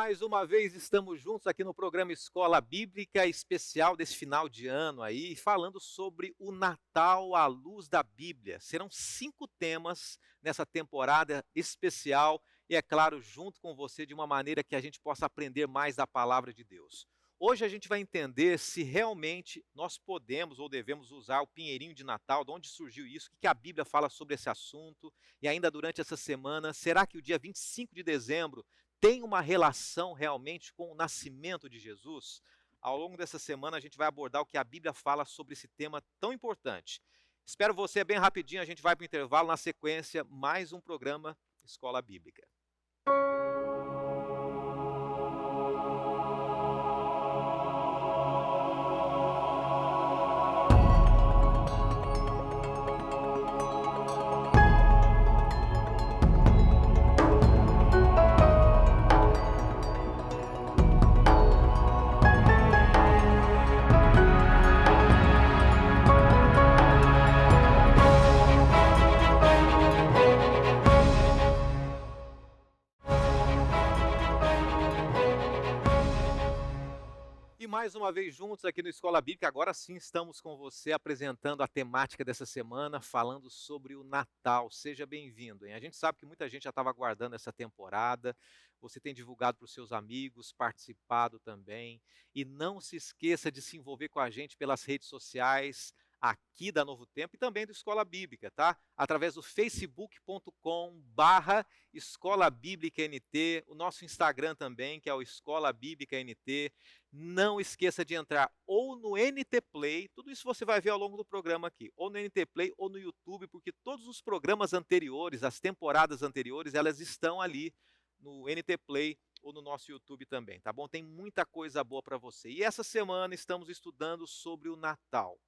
Mais uma vez estamos juntos aqui no programa Escola Bíblica especial desse final de ano aí, falando sobre o Natal à luz da Bíblia. Serão 5 temas nessa temporada especial e, é claro, junto com você de uma maneira que a gente possa aprender mais da palavra de Deus. Hoje a gente vai entender se realmente nós podemos ou devemos usar o pinheirinho de Natal, de onde surgiu isso, o que a Bíblia fala sobre esse assunto. E ainda durante essa semana, será que o dia 25 de dezembro tem uma relação realmente com o nascimento de Jesus? Ao longo dessa semana a gente vai abordar o que a Bíblia fala sobre esse tema tão importante. Espero você bem rapidinho, a gente vai para o intervalo, na sequência, mais um programa Escola Bíblica. E mais uma vez juntos aqui no Escola Bíblica, agora sim estamos com você apresentando a temática dessa semana, falando sobre o Natal. Seja bem-vindo, hein? A gente sabe que muita gente já estava aguardando essa temporada, você tem divulgado para os seus amigos, participado também. E não se esqueça de se envolver com a gente pelas redes sociais, aqui da Novo Tempo e também do Escola Bíblica, tá? Através do facebook.com/, Escola Bíblica NT, o nosso Instagram também, que é o Escola Bíblica NT. Não esqueça de entrar ou no NT Play, tudo isso você vai ver ao longo do programa aqui, ou no NT Play ou no YouTube, porque todos os programas anteriores, as temporadas anteriores, elas estão ali no NT Play ou no nosso YouTube também, tá bom? Tem muita coisa boa para você. E essa semana estamos estudando sobre o Natal.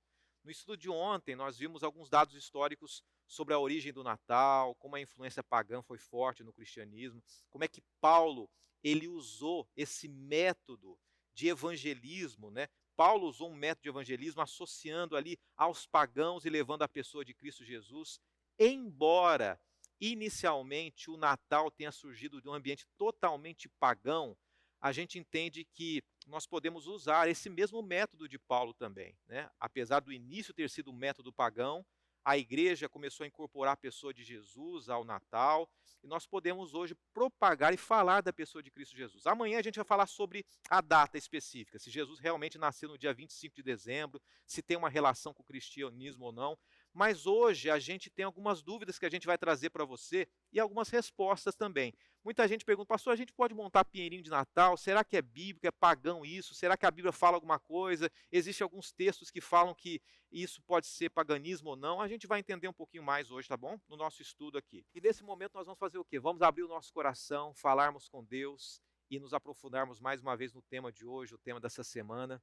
No estudo de ontem, nós vimos alguns dados históricos sobre a origem do Natal, como a influência pagã foi forte no cristianismo, como é que Paulo ele usou esse método de evangelismo, né? Paulo usou um método de evangelismo associando ali aos pagãos e levando a pessoa de Cristo Jesus, embora inicialmente o Natal tenha surgido de um ambiente totalmente pagão, a gente entende que nós podemos usar esse mesmo método de Paulo também, né? Apesar do início ter sido um método pagão, a igreja começou a incorporar a pessoa de Jesus ao Natal, e nós podemos hoje propagar e falar da pessoa de Cristo Jesus. Amanhã a gente vai falar sobre a data específica, se Jesus realmente nasceu no dia 25 de dezembro, se tem uma relação com o cristianismo ou não. Mas hoje a gente tem algumas dúvidas que a gente vai trazer para você e algumas respostas também. Muita gente pergunta, pastor, a gente pode montar pinheirinho de Natal? Será que é bíblico, é pagão isso? Será que a Bíblia fala alguma coisa? Existem alguns textos que falam que isso pode ser paganismo ou não? A gente vai entender um pouquinho mais hoje, tá bom? No nosso estudo aqui. E nesse momento nós vamos fazer o quê? Vamos abrir o nosso coração, falarmos com Deus e nos aprofundarmos mais uma vez no tema de hoje, o tema dessa semana.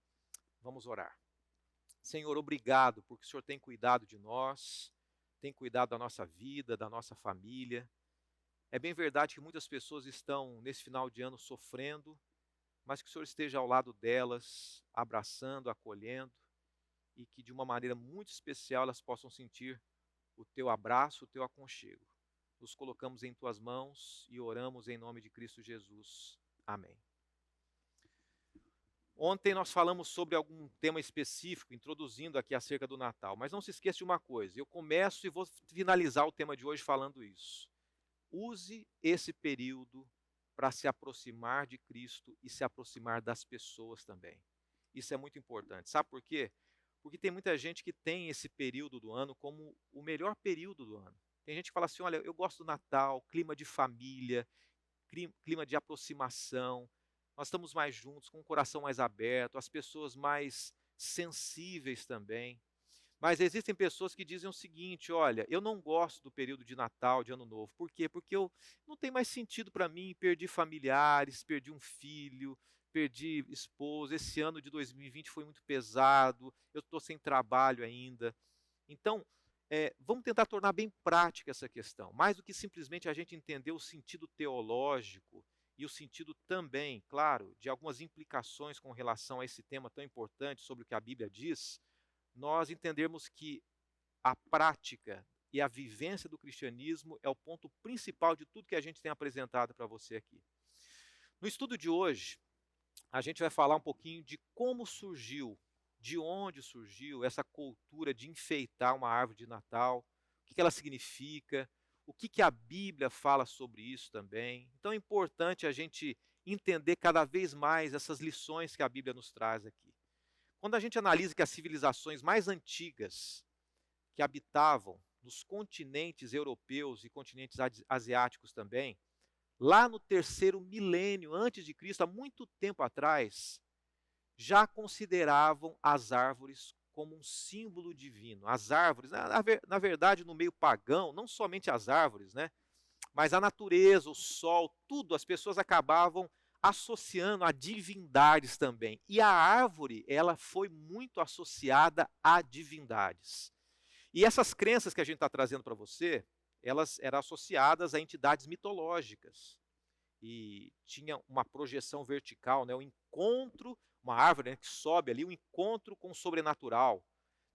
Vamos orar. Senhor, obrigado porque o Senhor tem cuidado de nós, tem cuidado da nossa vida, da nossa família. É bem verdade que muitas pessoas estão nesse final de ano sofrendo, mas que o Senhor esteja ao lado delas, abraçando, acolhendo, e que de uma maneira muito especial elas possam sentir o teu abraço, o teu aconchego. Nos colocamos em tuas mãos e oramos em nome de Cristo Jesus. Amém. Ontem nós falamos sobre algum tema específico, introduzindo aqui acerca do Natal, mas não se esqueça de uma coisa, eu começo e vou finalizar o tema de hoje falando isso. Use esse período para se aproximar de Cristo e se aproximar das pessoas também. Isso é muito importante. Sabe por quê? Porque tem muita gente que tem esse período do ano como o melhor período do ano. Tem gente que fala assim, olha, eu gosto do Natal, clima de família, clima de aproximação, nós estamos mais juntos, com o coração mais aberto, as pessoas mais sensíveis também. Mas existem pessoas que dizem o seguinte, olha, eu não gosto do período de Natal, de Ano Novo. Por quê? Porque eu não tem mais sentido para mim, perdi familiares, perdi um filho, perdi esposa, esse ano de 2020 foi muito pesado, eu estou sem trabalho ainda. Então, vamos tentar tornar bem prática essa questão, mais do que simplesmente a gente entender o sentido teológico e o sentido também, claro, de algumas implicações com relação a esse tema tão importante sobre o que a Bíblia diz, nós entendermos que a prática e a vivência do cristianismo é o ponto principal de tudo que a gente tem apresentado para você aqui. No estudo de hoje, a gente vai falar um pouquinho de como surgiu, de onde surgiu essa cultura de enfeitar uma árvore de Natal, o que ela significa, o que a Bíblia fala sobre isso também. Então é importante a gente entender cada vez mais essas lições que a Bíblia nos traz aqui. Quando a gente analisa que as civilizações mais antigas que habitavam nos continentes europeus e continentes asiáticos também, lá no terceiro milênio antes de Cristo, há muito tempo atrás, já consideravam as árvores como um símbolo divino. As árvores, na verdade, no meio pagão, não somente as árvores, né, mas a natureza, o sol, tudo, as pessoas acabavam associando a divindades também. E a árvore, ela foi muito associada a divindades. E essas crenças que a gente está trazendo para você, elas eram associadas a entidades mitológicas. E tinha uma projeção vertical, né, um encontro, uma árvore, né, que sobe ali, um encontro com o sobrenatural.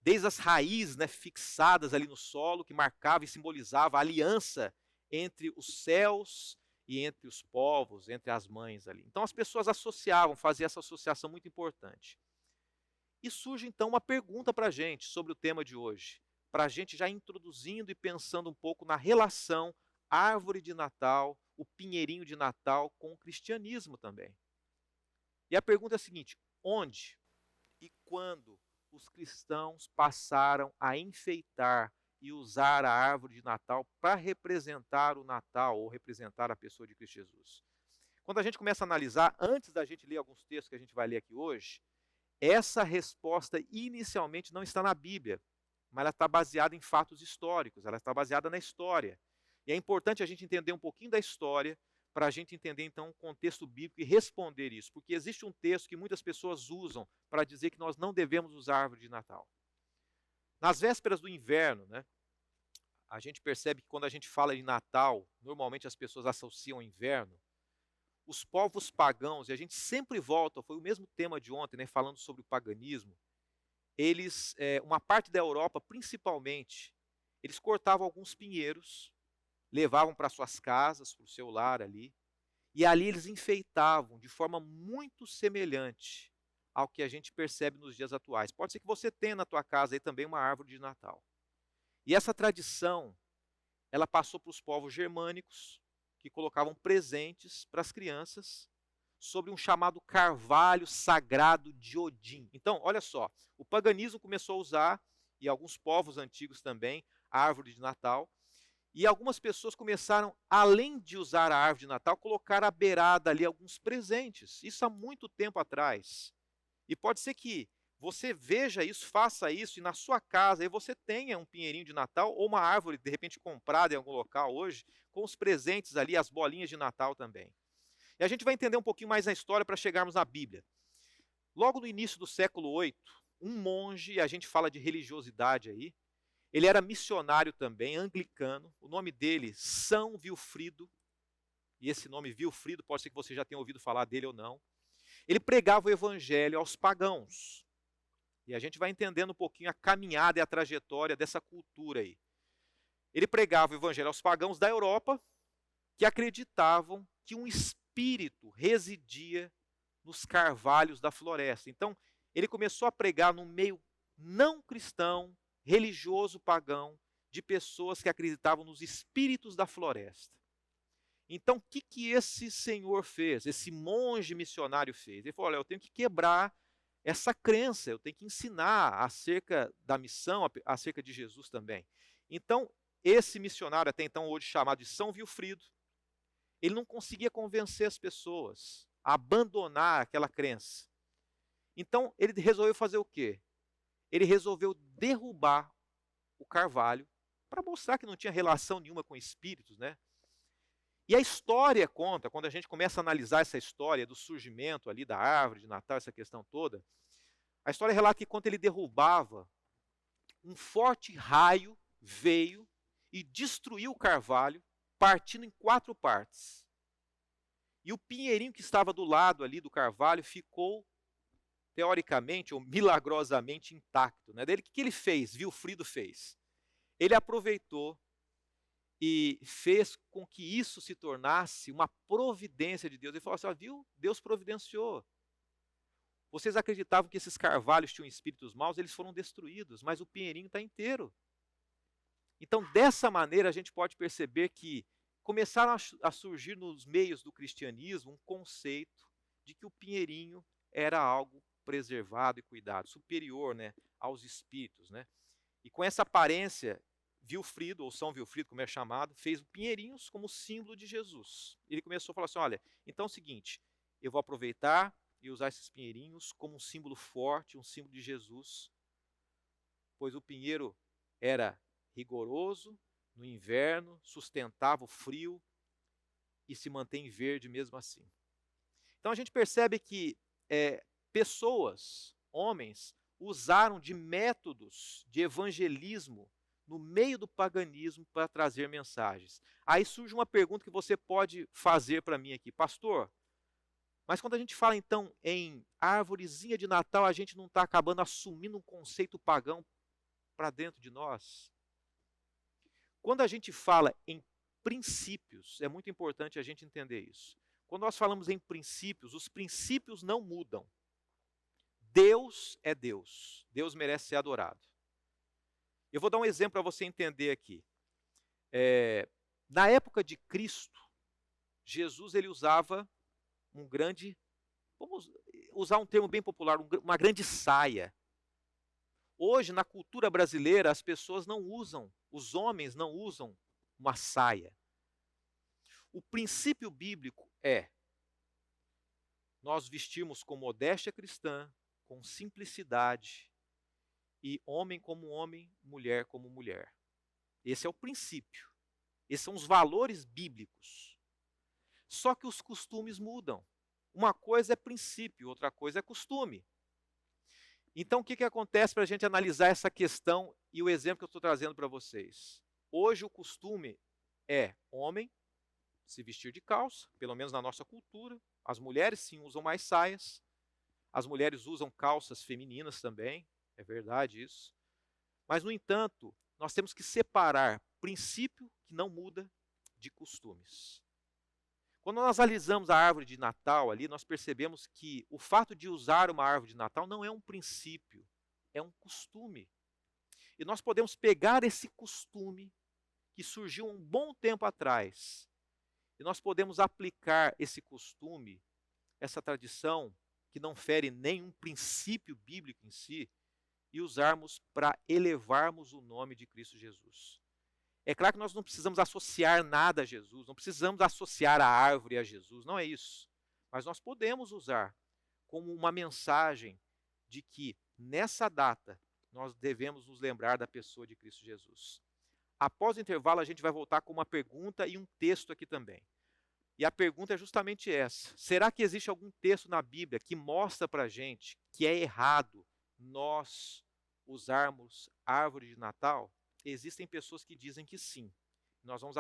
Desde as raízes, né, fixadas ali no solo, que marcava e simbolizava a aliança entre os céus e entre os povos, entre as mães ali. Então as pessoas associavam, faziam essa associação muito importante. E surge então uma pergunta para a gente sobre o tema de hoje, para a gente já introduzindo e pensando um pouco na relação árvore de Natal, o pinheirinho de Natal com o cristianismo também. E a pergunta é a seguinte: onde e quando os cristãos passaram a enfeitar e usar a árvore de Natal para representar o Natal ou representar a pessoa de Cristo Jesus? Quando a gente começa a analisar, antes da gente ler alguns textos que a gente vai ler aqui hoje, essa resposta inicialmente não está na Bíblia, mas ela está baseada em fatos históricos, ela está baseada na história. E é importante a gente entender um pouquinho da história para a gente entender então o contexto bíblico e responder isso, porque existe um texto que muitas pessoas usam para dizer que nós não devemos usar árvore de Natal. Nas vésperas do inverno, né, a gente percebe que quando a gente fala de Natal, normalmente as pessoas associam ao inverno. Os povos pagãos, e a gente sempre volta, foi o mesmo tema de ontem, né, falando sobre o paganismo, eles, uma parte da Europa principalmente, eles cortavam alguns pinheiros, levavam para suas casas, para o seu lar ali, e ali eles enfeitavam de forma muito semelhante ao que a gente percebe nos dias atuais. Pode ser que você tenha na tua casa aí também uma árvore de Natal. E essa tradição, ela passou para os povos germânicos, que colocavam presentes para as crianças sobre um chamado carvalho sagrado de Odin. Então, olha só, o paganismo começou a usar, e alguns povos antigos também, a árvore de Natal, e algumas pessoas começaram, além de usar a árvore de Natal, colocar à beirada ali alguns presentes. Isso há muito tempo atrás. E pode ser que você veja isso, faça isso, e na sua casa aí você tenha um pinheirinho de Natal ou uma árvore, de repente, comprada em algum local hoje, com os presentes ali, as bolinhas de Natal também. E a gente vai entender um pouquinho mais a história para chegarmos na Bíblia. Logo no início do século VIII, um monge, e a gente fala de religiosidade aí, ele era missionário também, anglicano, o nome dele, São Vilfrido, e esse nome Vilfrido, pode ser que você já tenha ouvido falar dele ou não. Ele pregava o evangelho aos pagãos. E a gente vai entendendo um pouquinho a caminhada e a trajetória dessa cultura aí. Ele pregava o evangelho aos pagãos da Europa, que acreditavam que um espírito residia nos carvalhos da floresta. Então, ele começou a pregar no meio não cristão, religioso pagão, de pessoas que acreditavam nos espíritos da floresta. Então, o que esse senhor fez, esse monge missionário fez? Ele falou: olha, eu tenho que quebrar essa crença, eu tenho que ensinar acerca da missão, acerca de Jesus também. Então, esse missionário, até então hoje chamado de São Vilfrido, ele não conseguia convencer as pessoas a abandonar aquela crença. Então, ele resolveu fazer o quê? Ele resolveu derrubar o carvalho para mostrar que não tinha relação nenhuma com espíritos, né? E a história conta, quando a gente começa a analisar essa história do surgimento ali da árvore de Natal, essa questão toda, a história relata que quando ele derrubava, um forte raio veio e destruiu o carvalho, partindo em 4 partes. E o pinheirinho que estava do lado ali do carvalho ficou, teoricamente ou milagrosamente, intacto, né? Daí, o que ele fez? Vilfrido fez. Ele aproveitou e fez com que isso se tornasse uma providência de Deus. Ele falou assim: ó, viu? Deus providenciou. Vocês acreditavam que esses carvalhos tinham espíritos maus, eles foram destruídos, mas o pinheirinho está inteiro. Então, dessa maneira, a gente pode perceber que começaram a surgir nos meios do cristianismo um conceito de que o pinheirinho era algo preservado e cuidado, superior, né, aos espíritos, né? E com essa aparência, Wilfrido, ou São Wilfrido, como é chamado, fez pinheirinhos como símbolo de Jesus. Ele começou a falar assim: olha, então é o seguinte, eu vou aproveitar e usar esses pinheirinhos como um símbolo forte, um símbolo de Jesus, pois o pinheiro era rigoroso no inverno, sustentava o frio e se mantém verde mesmo assim. Então a gente percebe que pessoas, homens, usaram de métodos de evangelismo no meio do paganismo para trazer mensagens. Aí surge uma pergunta que você pode fazer para mim aqui: pastor, mas quando a gente fala então em árvorezinha de Natal, a gente não está acabando assumindo um conceito pagão para dentro de nós? Quando a gente fala em princípios, é muito importante a gente entender isso. Quando nós falamos em princípios, os princípios não mudam. Deus é Deus. Deus merece ser adorado. Eu vou dar um exemplo para você entender aqui. Na época de Cristo, Jesus ele usava um grande, vamos usar um termo bem popular, uma grande saia. Hoje, na cultura brasileira, as pessoas não usam, os homens não usam uma saia. O princípio bíblico é nós vestirmos com modéstia cristã, com simplicidade, e homem como homem, mulher como mulher. Esse é o princípio. Esses são os valores bíblicos. Só que os costumes mudam. Uma coisa é princípio, outra coisa é costume. Então, o que acontece para a gente analisar essa questão e o exemplo que eu estou trazendo para vocês? Hoje, o costume é homem se vestir de calça, pelo menos na nossa cultura. As mulheres, sim, usam mais saias. As mulheres usam calças femininas também, é verdade isso. Mas, no entanto, nós temos que separar princípio, que não muda, de costumes. Quando nós analisamos a árvore de Natal ali, nós percebemos que o fato de usar uma árvore de Natal não é um princípio, é um costume. E nós podemos pegar esse costume que surgiu um bom tempo atrás, e nós podemos aplicar esse costume, essa tradição, que não fere nenhum princípio bíblico em si, e usarmos para elevarmos o nome de Cristo Jesus. É claro que nós não precisamos associar nada a Jesus, não precisamos associar a árvore a Jesus, não é isso. Mas nós podemos usar como uma mensagem de que nessa data nós devemos nos lembrar da pessoa de Cristo Jesus. Após o intervalo a gente vai voltar com uma pergunta e um texto aqui também. E a pergunta é justamente essa: será que existe algum texto na Bíblia que mostra para a gente que é errado nós usarmos árvore de Natal? Existem pessoas que dizem que sim. Nós vamos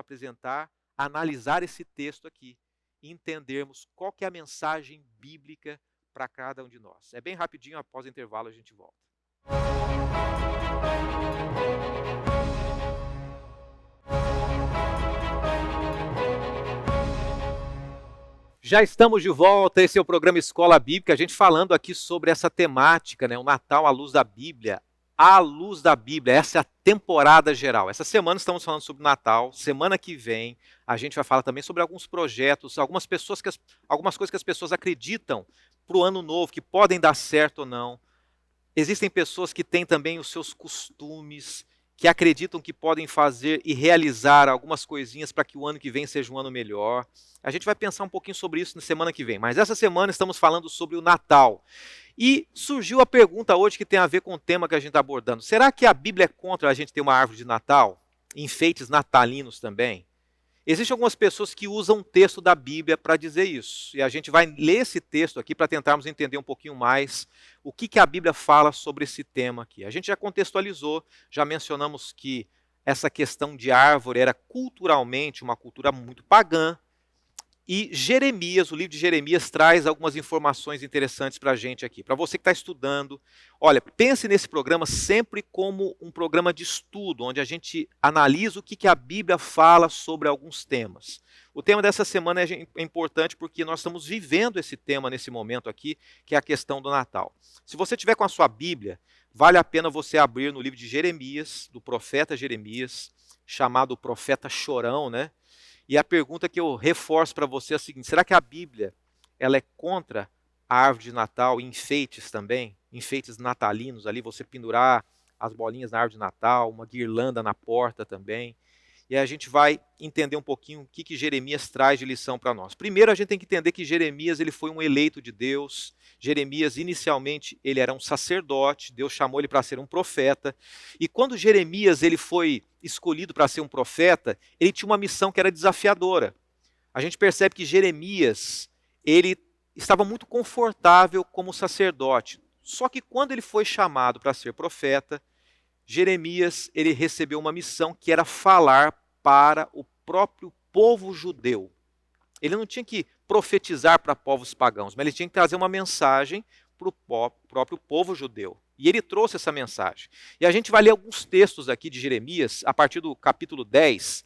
analisar esse texto aqui e entendermos qual que é a mensagem bíblica para cada um de nós. É bem rapidinho, após o intervalo a gente volta. Já estamos de volta, esse é o programa Escola Bíblica, a gente falando aqui sobre essa temática, né, o Natal à luz da Bíblia. À luz da Bíblia, essa é a temporada geral. Essa semana estamos falando sobre o Natal, semana que vem a gente vai falar também sobre alguns projetos, algumas coisas que as pessoas acreditam para o ano novo, que podem dar certo ou não. Existem pessoas que têm também os seus costumes, que acreditam que podem fazer e realizar algumas coisinhas para que o ano que vem seja um ano melhor. A gente vai pensar um pouquinho sobre isso na semana que vem, mas essa semana estamos falando sobre o Natal. E surgiu a pergunta hoje que tem a ver com o tema que a gente está abordando. Será que a Bíblia é contra a gente ter uma árvore de Natal? Enfeites natalinos também? Existem algumas pessoas que usam o texto da Bíblia para dizer isso. E a gente vai ler esse texto aqui para tentarmos entender um pouquinho mais o que a Bíblia fala sobre esse tema aqui. A gente já contextualizou, já mencionamos que essa questão de árvore era culturalmente uma cultura muito pagã. E Jeremias, o livro de Jeremias, traz algumas informações interessantes para a gente aqui. Para você que está estudando, olha, pense nesse programa sempre como um programa de estudo, onde a gente analisa o que a Bíblia fala sobre alguns temas. O tema dessa semana é importante porque nós estamos vivendo esse tema nesse momento aqui, que é a questão do Natal. Se você tiver com a sua Bíblia, vale a pena você abrir no livro de Jeremias, do profeta Jeremias, chamado Profeta Chorão, né? E a pergunta que eu reforço para você é a seguinte: será que a Bíblia ela é contra a árvore de Natal e enfeites também? Enfeites natalinos ali, você pendurar as bolinhas na árvore de Natal, uma guirlanda na porta também. E aí a gente vai entender um pouquinho o que Jeremias traz de lição para nós. Primeiro a gente tem que entender que Jeremias ele foi um eleito de Deus. Jeremias inicialmente ele era um sacerdote, Deus chamou ele para ser um profeta. E quando Jeremias ele foi escolhido para ser um profeta, ele tinha uma missão que era desafiadora. A gente percebe que Jeremias ele estava muito confortável como sacerdote. Só que quando ele foi chamado para ser profeta, Jeremias ele recebeu uma missão que era falar para o próprio povo judeu. Ele não tinha que profetizar para povos pagãos, mas ele tinha que trazer uma mensagem para o próprio povo judeu. E ele trouxe essa mensagem. E a gente vai ler alguns textos aqui de Jeremias, a partir do capítulo 10,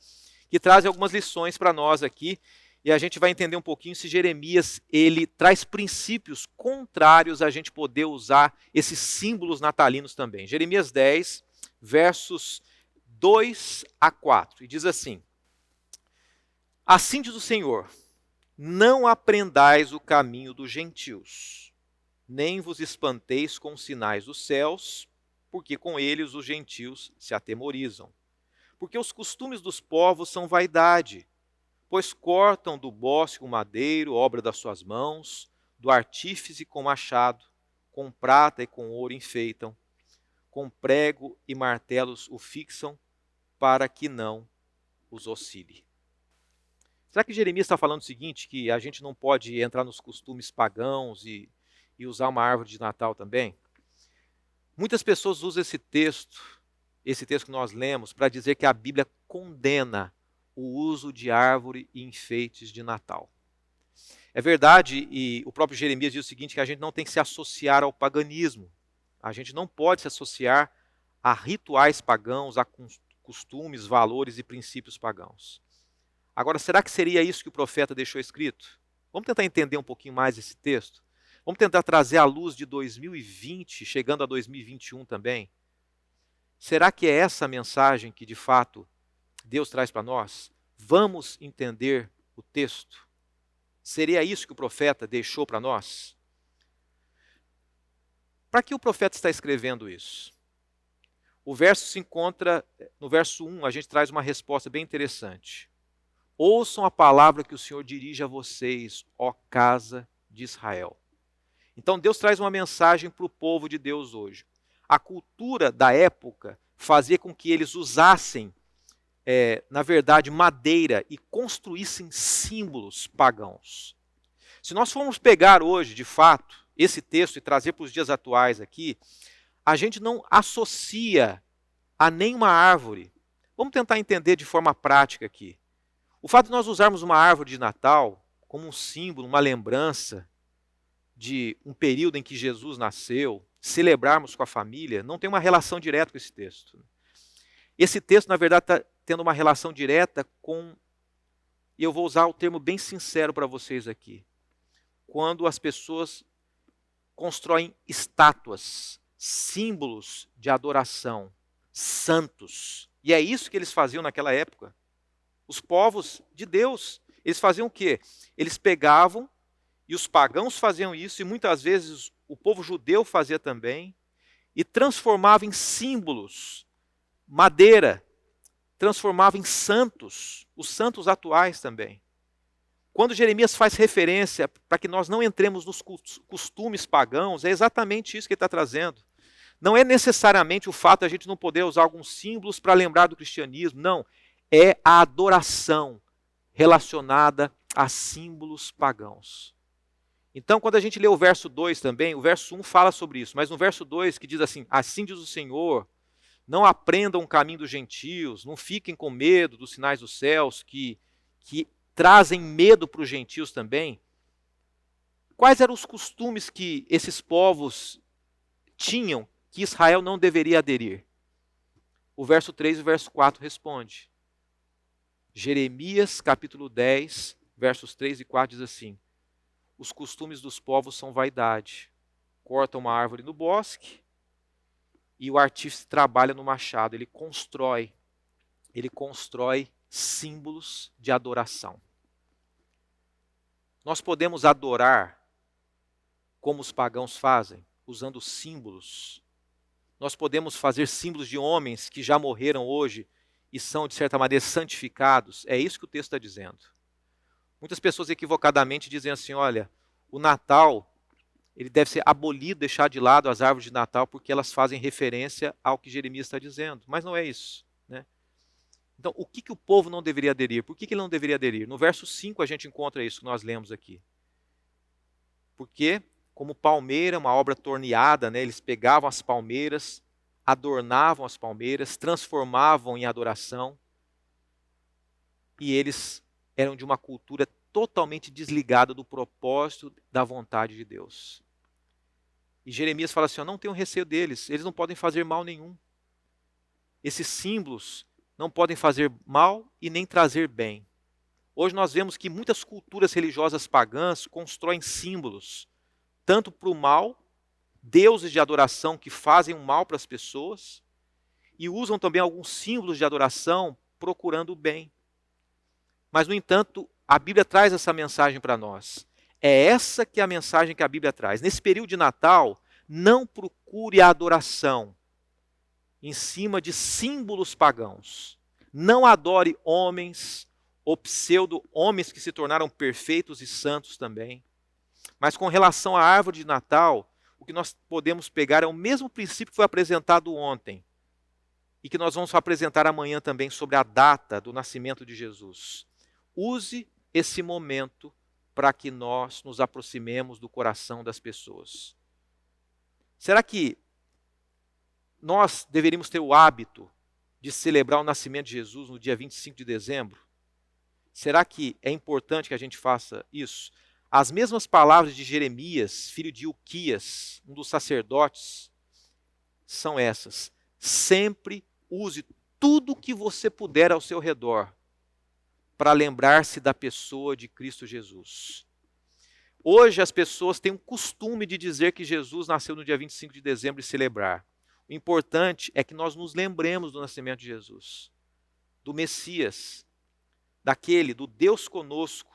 que trazem algumas lições para nós aqui. E a gente vai entender um pouquinho se Jeremias ele traz princípios contrários a gente poder usar esses símbolos natalinos também. Jeremias 10, versos 2 a 4. E diz assim: assim diz o Senhor, não aprendais o caminho dos gentios, nem vos espanteis com os sinais dos céus, porque com eles os gentios se atemorizam. Porque os costumes dos povos são vaidade, pois cortam do bosque o madeiro, obra das suas mãos, do artífice com machado, com prata e com ouro enfeitam, com prego e martelos o fixam, para que não os oscile. Será que Jeremias está falando o seguinte, que a gente não pode entrar nos costumes pagãos e usar uma árvore de Natal também? Muitas pessoas usam esse texto que nós lemos, para dizer que a Bíblia condena o uso de árvore e enfeites de Natal. É verdade, e o próprio Jeremias diz o seguinte, que a gente não tem que se associar ao paganismo. A gente não pode se associar a rituais pagãos, a costumes, valores e princípios pagãos. Agora, será que seria isso que o profeta deixou escrito? Vamos tentar entender um pouquinho mais esse texto? Vamos tentar trazer à luz de 2020, chegando a 2021 também? Será que é essa a mensagem que, de fato, Deus traz para nós? Vamos entender o texto? Seria isso que o profeta deixou para nós? Para que o profeta está escrevendo isso? O verso se encontra, no verso 1, a gente traz uma resposta bem interessante. Ouçam a palavra que o Senhor dirige a vocês, ó casa de Israel. Então Deus traz uma mensagem para o povo de Deus hoje. A cultura da época fazia com que eles usassem, na verdade, madeira e construíssem símbolos pagãos. Se nós formos pegar hoje, de fato, esse texto e trazer para os dias atuais aqui, a gente não associa a nenhuma árvore. Vamos tentar entender de forma prática aqui. O fato de nós usarmos uma árvore de Natal como um símbolo, uma lembrança de um período em que Jesus nasceu, celebrarmos com a família, não tem uma relação direta com esse texto. Esse texto, na verdade, está tendo uma relação direta com, e eu vou usar o termo bem sincero para vocês aqui, quando as pessoas constroem estátuas, símbolos de adoração, santos. E é isso que eles faziam naquela época. Os povos de Deus, eles faziam o quê? Eles pegavam, e os pagãos faziam isso, e muitas vezes o povo judeu fazia também, e transformava em símbolos, madeira, transformava em santos, os santos atuais também. Quando Jeremias faz referência para que nós não entremos nos costumes pagãos, é exatamente isso que ele está trazendo. Não é necessariamente o fato de a gente não poder usar alguns símbolos para lembrar do cristianismo, não. É a adoração relacionada a símbolos pagãos. Então, quando a gente lê o verso 2 também, o verso 1 fala sobre isso, mas no verso 2 que diz assim, assim diz o Senhor, não aprendam o caminho dos gentios, não fiquem com medo dos sinais dos céus, que trazem medo para os gentios também, quais eram os costumes que esses povos tinham que Israel não deveria aderir? O verso 3 e o verso 4 responde. Jeremias capítulo 10, versos 3 e 4 diz assim: os costumes dos povos são vaidade. Corta uma árvore no bosque e o artífice trabalha no machado. Ele constrói símbolos de adoração. Nós podemos adorar como os pagãos fazem, usando símbolos. Nós podemos fazer símbolos de homens que já morreram hoje e são, de certa maneira, santificados. É isso que o texto está dizendo. Muitas pessoas equivocadamente dizem assim, olha, o Natal, ele deve ser abolido, deixar de lado as árvores de Natal, porque elas fazem referência ao que Jeremias está dizendo. Mas não é isso, né? Então, o que o povo não deveria aderir? Por que ele não deveria aderir? No verso 5 a gente encontra isso que nós lemos aqui. Porque, como palmeira, uma obra torneada, né, eles pegavam as palmeiras, adornavam as palmeiras, transformavam em adoração, e eles eram de uma cultura totalmente desligada do propósito da vontade de Deus. E Jeremias fala assim, não tenham receio deles, eles não podem fazer mal nenhum. Esses símbolos não podem fazer mal e nem trazer bem. Hoje nós vemos que muitas culturas religiosas pagãs constroem símbolos, tanto para o mal, deuses de adoração que fazem um mal para as pessoas, e usam também alguns símbolos de adoração procurando o bem. Mas, no entanto, a Bíblia traz essa mensagem para nós. É essa que é a mensagem que a Bíblia traz. Nesse período de Natal, não procure a adoração em cima de símbolos pagãos. Não adore homens ou pseudo-homens que se tornaram perfeitos e santos também. Mas com relação à árvore de Natal, o que nós podemos pegar é o mesmo princípio que foi apresentado ontem e que nós vamos apresentar amanhã também sobre a data do nascimento de Jesus. Use esse momento para que nós nos aproximemos do coração das pessoas. Será que nós deveríamos ter o hábito de celebrar o nascimento de Jesus no dia 25 de dezembro? Será que é importante que a gente faça isso? As mesmas palavras de Jeremias, filho de Ilquias, um dos sacerdotes, são essas. Sempre use tudo o que você puder ao seu redor para lembrar-se da pessoa de Cristo Jesus. Hoje as pessoas têm o costume de dizer que Jesus nasceu no dia 25 de dezembro e celebrar. O importante é que nós nos lembremos do nascimento de Jesus, do Messias, do Deus conosco.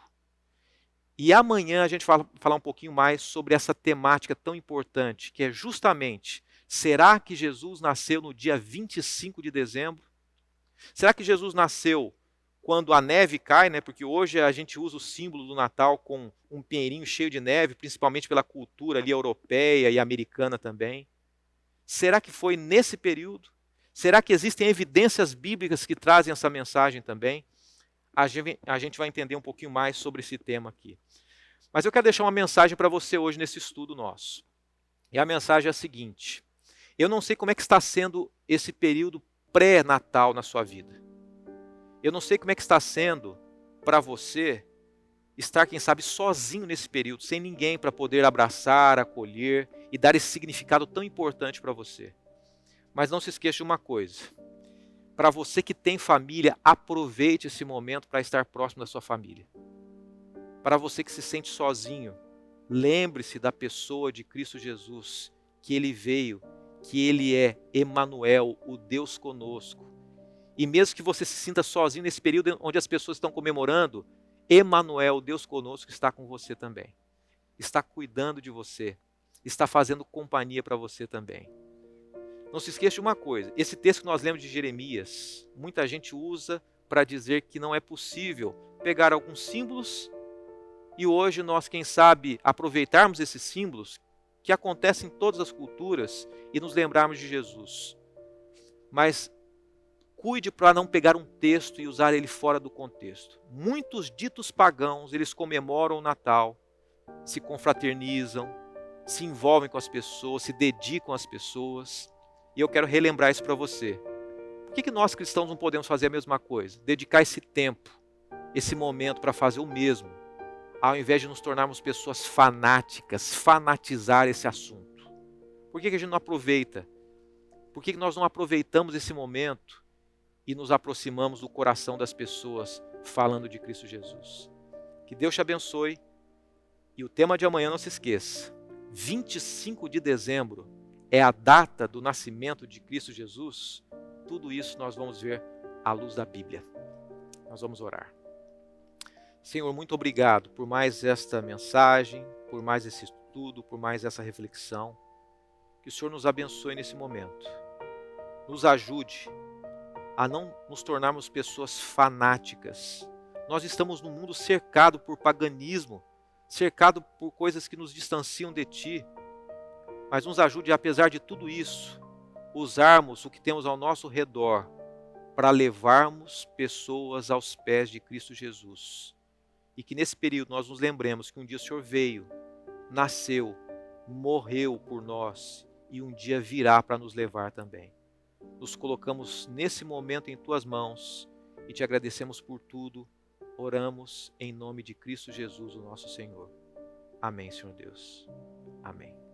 E amanhã a gente vai falar um pouquinho mais sobre essa temática tão importante, que é justamente, será que Jesus nasceu no dia 25 de dezembro? Será que Jesus nasceu quando a neve cai, né? Porque hoje a gente usa o símbolo do Natal com um pinheirinho cheio de neve, principalmente pela cultura ali europeia e americana também. Será que foi nesse período? Será que existem evidências bíblicas que trazem essa mensagem também? A gente vai entender um pouquinho mais sobre esse tema aqui. Mas eu quero deixar uma mensagem para você hoje nesse estudo nosso. E a mensagem é a seguinte: eu não sei como é que está sendo esse período pré-natal na sua vida. Eu não sei como é que está sendo para você estar, quem sabe, sozinho nesse período, sem ninguém para poder abraçar, acolher e dar esse significado tão importante para você. Mas não se esqueça de uma coisa: para você que tem família, aproveite esse momento para estar próximo da sua família. Para você que se sente sozinho, lembre-se da pessoa de Cristo Jesus, que Ele veio, que Ele é Emanuel, o Deus conosco. E mesmo que você se sinta sozinho nesse período onde as pessoas estão comemorando, Emanuel, o Deus conosco, está com você também. Está cuidando de você, está fazendo companhia para você também. Não se esqueça de uma coisa: esse texto que nós lemos de Jeremias, muita gente usa para dizer que não é possível pegar alguns símbolos e hoje nós, quem sabe, aproveitarmos esses símbolos que acontecem em todas as culturas e nos lembrarmos de Jesus. Mas cuide para não pegar um texto e usar ele fora do contexto. Muitos ditos pagãos, eles comemoram o Natal, se confraternizam, se envolvem com as pessoas, se dedicam às pessoas. E eu quero relembrar isso para você. Por que nós cristãos não podemos fazer a mesma coisa? Dedicar esse tempo esse momento para fazer o mesmo, ao invés de nos tornarmos pessoas fanáticas, fanatizar esse assunto. Por que a gente não aproveita? Por que nós não aproveitamos esse momento e nos aproximamos do coração das pessoas falando de Cristo Jesus? Que Deus te abençoe. E o tema de amanhã, não se esqueça, 25 de dezembro é a data do nascimento de Cristo Jesus. Tudo isso nós vamos ver à luz da Bíblia. Nós vamos orar. Senhor, muito obrigado por mais esta mensagem, por mais esse estudo, por mais essa reflexão. Que o Senhor nos abençoe nesse momento. Nos ajude a não nos tornarmos pessoas fanáticas. Nós estamos num mundo cercado por paganismo, cercado por coisas que nos distanciam de Ti. Mas nos ajude, apesar de tudo isso, usarmos o que temos ao nosso redor para levarmos pessoas aos pés de Cristo Jesus. E que nesse período nós nos lembremos que um dia o Senhor veio, nasceu, morreu por nós e um dia virá para nos levar também. Nos colocamos nesse momento em Tuas mãos e Te agradecemos por tudo. Oramos em nome de Cristo Jesus, o nosso Senhor. Amém, Senhor Deus. Amém.